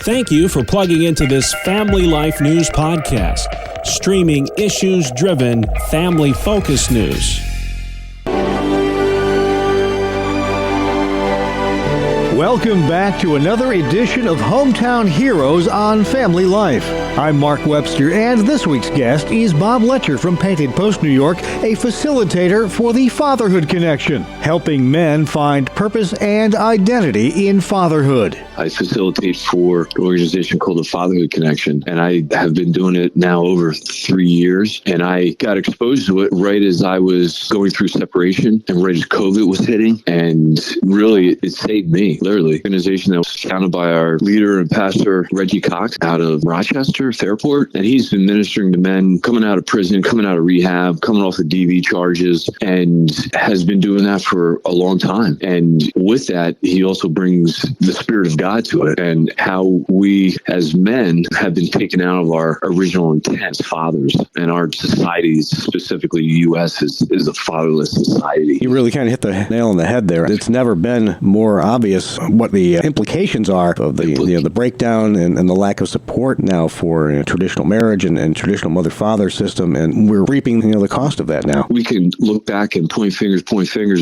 Thank you for plugging into this Family Life News podcast, streaming issues-driven, family-focused news. Welcome back to another edition of Hometown Heroes on Family Life. I'm Mark Webster, and this week's guest is Bob Lecher from Painted Post, New York, a facilitator for the Fatherhood Connection, helping men find purpose and identity in fatherhood. I facilitate for an organization called the Fatherhood Connection, and I have been doing it now over 3 years, and I got exposed to it right as I was going through separation and right as COVID was hitting, and really it saved me. Literally, organization that was founded by our leader and pastor, Reggie Cox, out of Rochester, Fairport. And he's been ministering to men coming out of prison, coming out of rehab, coming off the DV charges, and has been doing that for a long time. And with that, he also brings the Spirit of God to it, and how we as men have been taken out of our original intent as fathers. And our society, specifically the U.S., is a fatherless society. You really kind of hit the nail on the head there. It's never been more obvious what the implications are of the breakdown and the lack of support now for traditional marriage and traditional mother-father system, and we're reaping the cost of that now. We can look back and point fingers,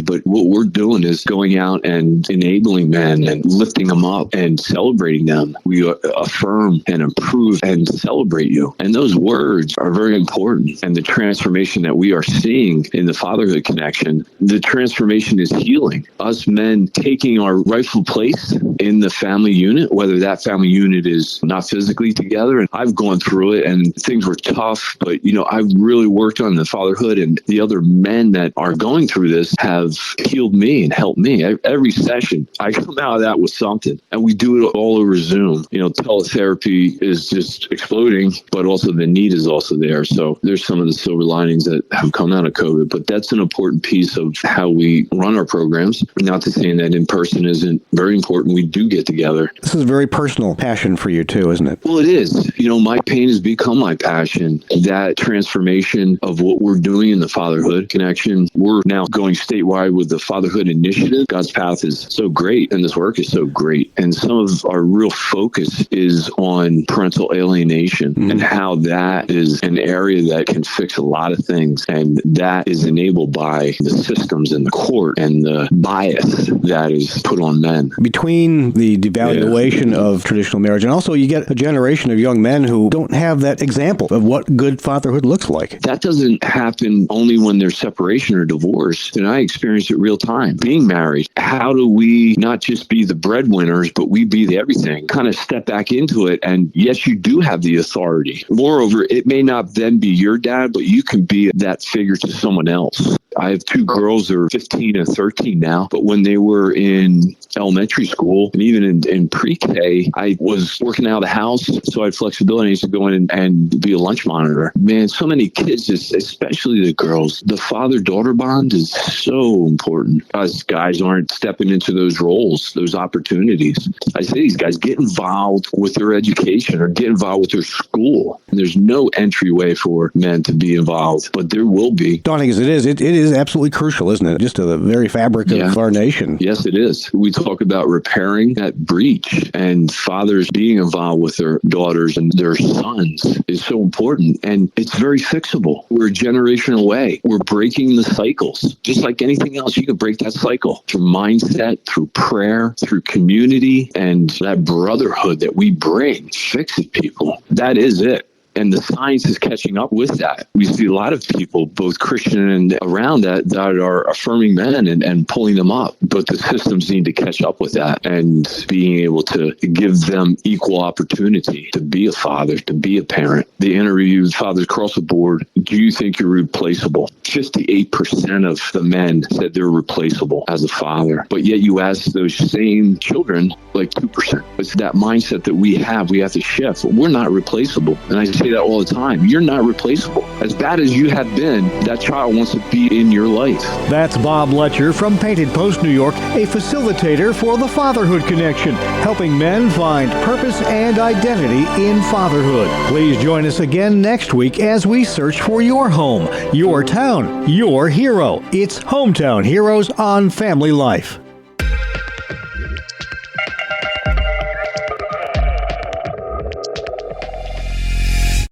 but what we're doing is going out and enabling men and lifting them up and celebrating them. We affirm and improve and celebrate you. And those words are very important. And the transformation that we are seeing in the Fatherhood Connection, the transformation is healing. Us men taking our rightful place in the family unit, whether that family unit is not physically together. And I've gone through it and things were tough, but I've really worked on the fatherhood, and the other men that are going through this have healed me and helped me. Every session, I come out of that with something, and we do it all over Zoom. Teletherapy is just exploding, but also the need is also there. So there's some of the silver linings that have come out of COVID, but that's an important piece of how we run our programs. Not to say that in person isn't very important. We do get together. This is a very personal passion for you too, isn't it? Well, it is. My pain has become my passion. That transformation of what we're doing in the Fatherhood Connection. We're now going statewide with the Fatherhood Initiative. God's path is so great, and this work is so great. And some of our real focus is on parental alienation and how that is an area that can fix a lot of things. And that is enabled by the systems in the court and the bias that is put on men. Between the devaluation of traditional marriage, and also you get a generation of young men who don't have that example of what good fatherhood looks like. That doesn't happen only when there's separation or divorce. And I experienced it real time. Being married, how do we not just be the breadwinners, but we be the everything? Kind of step back into it. And yes, you do have the authority. Moreover, it may not then be your dad, but you can be that figure to someone else. I have two girls that are 15 and 13 now, but when they were in elementary school and even in pre-K, I was working out of the house, so I had flexibility. I used to go in and be a lunch monitor. Man, so many kids, especially the girls, the father-daughter bond is so important. Us guys aren't stepping into those roles, those opportunities. I say these guys, get involved with their education or get involved with their school. And there's no entryway for men to be involved, but there will be. Daunting as it is absolutely crucial, isn't it? Just to the very fabric of our nation. Yes, it is. We talk about repairing that breach, and fathers being involved with their daughters and their sons is so important, and it's very fixable. We're a generation away. We're breaking the cycles. Just like anything else, you can break that cycle through mindset, through prayer, through community, and that brotherhood that we bring fixes people. That is it. And the science is catching up with that. We see a lot of people, both Christian and around that are affirming men and pulling them up. But the systems need to catch up with that and being able to give them equal opportunity to be a father, to be a parent. They interviewed fathers across the board. Do you think you're replaceable? 58% of the men said they're replaceable as a father. But yet you ask those same children, like 2%. It's that mindset that we have to shift. We're not replaceable. And I say that all the time. You're not replaceable. As bad as you have been, that child wants to be in your life. That's Bob Lecher from Painted Post, New York, a facilitator for the Fatherhood Connection, helping men find purpose and identity in fatherhood. Please join us again next week as we search for your home, your town, your hero. It's Hometown Heroes on Family Life.